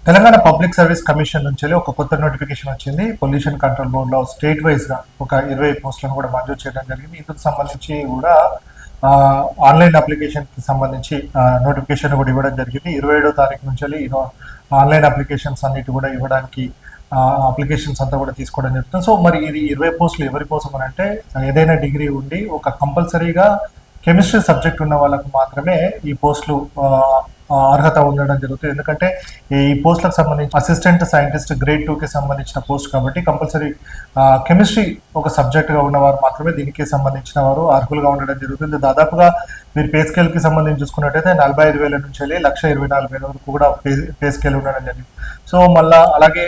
Telangana public service commission నుంచి ఒక కొత్త నోటిఫికేషన్ వచ్చింది. పొల్యూషన్ కంట్రోల్ బోర్డులో స్టేట్ వైజ్గా ఒక 20 పోస్టులను కూడా మంజూరు చేయడం జరిగింది. ఇందుకు సంబంధించి కూడా ఆన్లైన్ అప్లికేషన్కి సంబంధించి నోటిఫికేషన్ కూడా ఇవ్వడం జరిగింది. 27వ తారీఖు నుంచి ఆన్లైన్ అప్లికేషన్స్ అన్నిటి కూడా ఇవ్వడానికి అప్లికేషన్స్ అంతా కూడా తీసుకోవడం జరుగుతుంది. సో మరి ఇది 20 పోస్టులు ఎవరి కోసం అని అంటే, ఏదైనా డిగ్రీ ఉండి ఒక కంపల్సరీగా కెమిస్ట్రీ సబ్జెక్ట్ ఉన్న వాళ్ళకు మాత్రమే ఈ పోస్టులు అర్హత ఉండడం జరుగుతుంది. ఎందుకంటే ఈ పోస్టులకు సంబంధించి అసిస్టెంట్ సైంటిస్ట్ గ్రేడ్ 2కి సంబంధించిన పోస్ట్ కాబట్టి కంపల్సరీ కెమిస్ట్రీ ఒక సబ్జెక్ట్గా ఉన్నవారు మాత్రమే దీనికి సంబంధించిన వారు అర్హులుగా ఉండడం జరుగుతుంది. దాదాపుగా మీరు పే స్కేల్కి సంబంధించి చూసుకున్నట్టయితే 45,000 నుంచి వెళ్ళి 1,24,000 వరకు కూడా పే స్కేల్ ఉండడం జరిగింది. సో మళ్ళీ అలాగే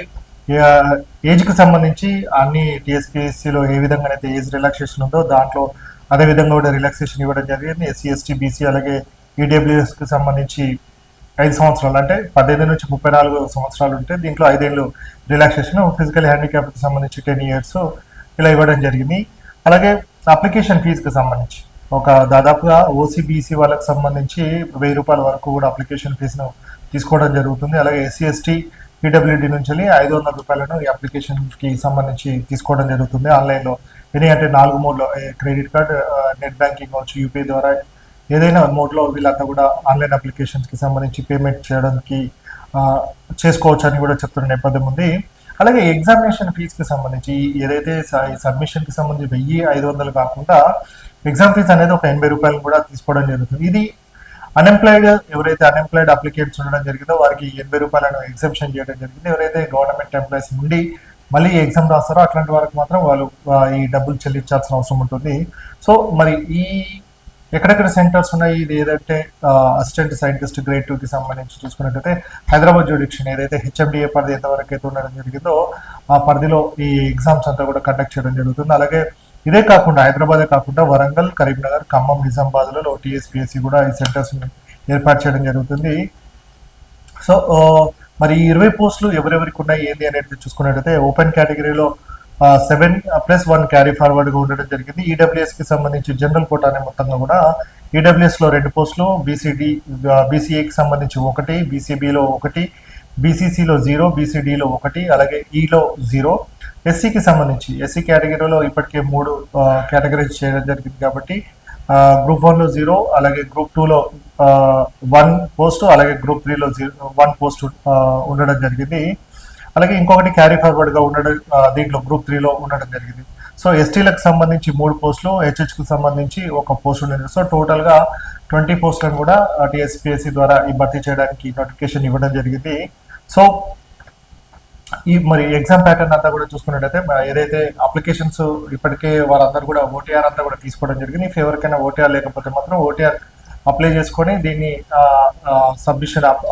ఏజ్కి సంబంధించి అన్ని టీఎస్పీఎస్సీలో ఏ విధంగా అయితే ఏజ్ రిలాక్సేషన్ ఉందో దాంట్లో అదే విధంగా కూడా రిలాక్సేషన్ ఇవ్వడం జరిగింది. ఎస్సీ ఎస్టీ బీసీ అలాగే ఈడబ్ల్యూఎస్కి సంబంధించి 5 సంవత్సరాలు అంటే 18 నుంచి 34 సంవత్సరాలు ఉంటే దీంట్లో 5 ఏళ్ళు రిలాక్సేషన్, ఫిజికల్ హ్యాండిక్యాప్కి సంబంధించి 10 years ఇలా ఇవ్వడం జరిగింది. అలాగే అప్లికేషన్ ఫీజుకి సంబంధించి ఒక దాదాపుగా ఓసీబీసీ వాళ్ళకి సంబంధించి 1000 రూపాయల వరకు కూడా అప్లికేషన్ ఫీజును తీసుకోవడం జరుగుతుంది. అలాగే ఎస్సీ ఎస్టీ పీడబ్ల్యూడి నుంచి 500 రూపాయలను ఈ అప్లికేషన్కి సంబంధించి తీసుకోవడం జరుగుతుంది ఆన్లైన్లో. అంటే 4 మోడ్లో క్రెడిట్ కార్డ్, నెట్ బ్యాంకింగ్ కావచ్చు, యూపీఐ ద్వారా ఏదైనా మోడ్లో వీళ్ళంతా కూడా ఆన్లైన్ అప్లికేషన్స్కి సంబంధించి పేమెంట్ చేయడానికి చేసుకోవచ్చు అని కూడా చెప్తున్న నేపథ్యం ఉంది. అలాగే ఎగ్జామినేషన్ ఫీజుకి సంబంధించి ఏదైతే సబ్మిషన్కి సంబంధించి 1,500 కాకుండా ఎగ్జామ్ ఫీజు అనేది ఒక 80 రూపాయలు కూడా తీసుకోవడం జరుగుతుంది. ఇది ఎవరైతే అన్ఎంప్లాయిడ్ అప్లికేట్స్ ఉండడం జరిగిందో వారికి 80 రూపాయలను ఎగ్జామ్షన్ చేయడం జరిగింది. ఎవరైతే గవర్నమెంట్ ఎంప్లాయీస్ ఉండి మళ్ళీ ఎగ్జామ్ రాస్తారో అట్లాంటి వారికి మాత్రం వాళ్ళు ఈ డబ్బులు చెల్లించాల్సిన అవసరం ఉంటుంది. సో మరి ఈ ఎక్కడెక్కడ సెంటర్స్ ఉన్నాయి, ఇది ఏదంటే అసిస్టెంట్ సైంటిస్ట్ గ్రేడ్ 2కి సంబంధించి చూసుకున్నట్టయితే హైదరాబాద్ జ్యుడిక్షన్ ఏదైతే హెచ్ఎండిఏ పరిధి ఎంతవరకు అయితే ఉండడం జరిగిందో ఆ పరిధిలో ఈ ఎగ్జామ్స్ అంతా కూడా కండక్ట్ చేయడం జరుగుతుంది. అలాగే ఇదే కాకుండా హైదరాబాదే కాకుండా వరంగల్, కరీంనగర్, ఖమ్మం, నిజామాబాద్లో టీఎస్పీఎస్సీ కూడా ఈ సెంటర్స్ ఏర్పాటు చేయడం జరుగుతుంది. సో మరి 20 పోస్టులు ఎవరెవరికి ఉన్నాయి ఏంది అనేది చూసుకున్నట్టయితే ఓపెన్ కేటగిరీలో 7+1 క్యారీ ఫార్వర్డ్గా ఉండడం జరిగింది. ఈడబ్ల్యూఎస్కి సంబంధించి జనరల్ కోటా అనే మొత్తంగా కూడా ఈడబ్ల్యూఎస్లో 2 పోస్టులు, బీసీఏకి సంబంధించి 1, బీసీబీలో 1, బీసీసీలో 0, బీసీడీలో 1, అలాగే ఈలో 0. ఎస్సీకి సంబంధించి ఎస్సీ కేటగిరీలో ఇప్పటికే 3 కేటగిరీస్ చేయడం జరిగింది కాబట్టి గ్రూప్ 1లో 0, అలాగే గ్రూప్ 2లో 1 పోస్టు, అలాగే గ్రూప్ 3లో 1 పోస్టు ఉండడం జరిగింది. అలాగే ఇంకొకటి క్యారీ ఫార్వర్డ్గా ఉండడం దీంట్లో గ్రూప్ 3లో ఉండడం జరిగింది. సో ఎస్టీలకు సంబంధించి 3 పోస్టులు, హెచ్హెచ్కి సంబంధించి 1 పోస్ట్ ఉండేది. సో టోటల్గా 20 పోస్టులను కూడా టీఎస్పీఎస్సీ ద్వారా ఈ భర్తీ చేయడానికి నోటిఫికేషన్ ఇవ్వడం జరిగింది. సో ఈ మరి ఎగ్జామ్ ప్యాటర్న్ అంతా కూడా చూసుకున్నట్టయితే ఏదైతే అప్లికేషన్స్ ఇప్పటికే వారందరూ కూడా ఓటీఆర్ అంతా కూడా తీసుకోవడం జరిగింది. ఇఫ్ ఎవరికైనా ఓటీఆర్ లేకపోతే మాత్రం ఓటీఆర్ అప్లై చేసుకొని దీన్ని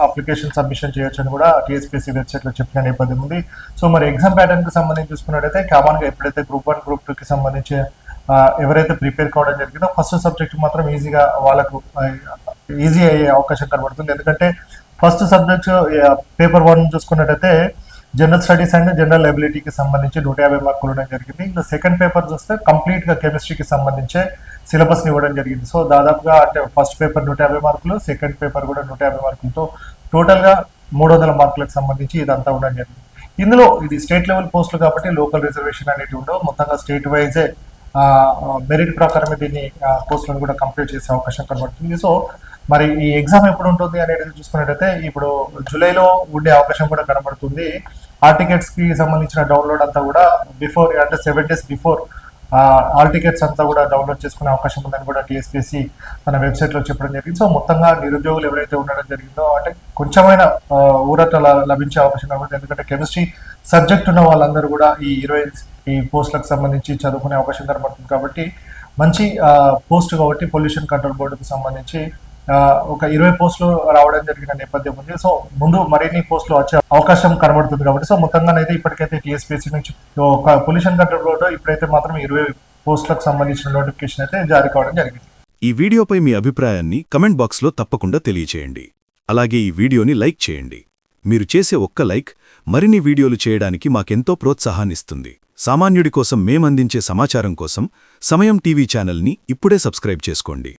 అప్లికేషన్ సబ్మిషన్ చేయొచ్చు అని కూడా టీఎస్పీఎస్సీ వెబ్సైట్లో చెప్పిన నేపథ్యం ఉంది. సో మరి ఎగ్జామ్ ప్యాటర్న్కి సంబంధించి చూసుకున్నట్టయితే కామన్గా ఎప్పుడైతే గ్రూప్ 1, గ్రూప్ 2కి సంబంధించి ఎవరైతే ప్రిపేర్ కావడం జరిగిందో ఫస్ట్ సబ్జెక్ట్ మాత్రం వాళ్ళకు ఈజీ అయ్యే అవకాశం కనబడుతుంది. ఎందుకంటే ఫస్ట్ సబ్జెక్ట్ పేపర్ 1 చూసుకున్నట్టయితే జనరల్ స్టడీస్ అండ్ జనరల్ ఎబిలిటీకి సంబంధించి 150 మార్కులు ఉండడం జరిగింది. ఇంకా సెకండ్ పేపర్ చూస్తే కంప్లీట్గా కెమిస్ట్రీకి సంబంధించే సిలబస్ని ఇవ్వడం జరిగింది. సో దాదాపుగా అంటే ఫస్ట్ పేపర్ 150 మార్కులు, సెకండ్ పేపర్ కూడా 150 మార్కులతో టోటల్గా 300 మార్కులకు సంబంధించి ఇదంతా ఉండడం జరిగింది. ఇందులో ఇది స్టేట్ లెవెల్ పోస్టులు కాబట్టి లోకల్ రిజర్వేషన్ అనేవి ఉండవు. మొత్తంగా స్టేట్ వైజే మెరిట్ ప్రకారమే దీన్ని పోస్టులను కూడా కంప్లీట్ చేసే అవకాశం కనబడుతుంది. సో మరి ఈ ఎగ్జామ్ ఎప్పుడు ఉంటుంది అనేది చూసుకున్నట్టయితే ఇప్పుడు జూలైలో ఉండే అవకాశం కూడా కనబడుతుంది. హాల్ టికెట్స్కి సంబంధించిన డౌన్లోడ్ అంతా కూడా బిఫోర్ అంటే 7 days బిఫోర్ హాల్ టికెట్స్ అంతా కూడా డౌన్లోడ్ చేసుకునే అవకాశం ఉందని కూడా టీఎస్పీఎస్సీ తన వెబ్సైట్లో చెప్పడం జరిగింది. సో మొత్తంగా నిరుద్యోగులు ఎవరైతే ఉండడం జరిగిందో అంటే కొంచెమైనా ఊరట లభించే అవకాశం కనబడుతుంది. ఎందుకంటే కెమిస్ట్రీ సబ్జెక్ట్ ఉన్న వాళ్ళందరూ కూడా ఈ 20 పోస్టులకు సంబంధించి చదువుకునే అవకాశం కనబడుతుంది. కాబట్టి మంచి పోస్ట్ కాబట్టి పొల్యూషన్ కంట్రోల్ బోర్డుకు సంబంధించి ఒక 20 పోస్టులు రావడం జరిగిన నేపథ్యం ఉంది. సో ముందు మరిన్ని పోస్టులు వచ్చే అవకాశం కనబడుతుంది కాబట్టి సో మొత్తంగానైతే ఇప్పటికైతే టీఎస్పీఎస్సీ నుంచి ఒక పొల్యూషన్ కంట్రోల్ బోర్డు ఇప్పుడైతే మాత్రం 20 పోస్టులకు సంబంధించిన నోటిఫికేషన్ అయితే జారీ కావడం జరిగింది. ఈ వీడియోపై మీ అభిప్రాయాన్ని కమెంట్ బాక్స్లో తప్పకుండా తెలియచేయండి. అలాగే ఈ వీడియోని లైక్ చేయండి. మీరు చేసే ఒక్క లైక్ మరిన్ని వీడియోలు చేయడానికి మాకెంతో ప్రోత్సాహాన్నిస్తుంది. సామాన్యుడి కోసం మేమందించే సమాచారం కోసం సమయం టీవీ ఛానల్ని ఇప్పుడే సబ్స్క్రైబ్ చేసుకోండి.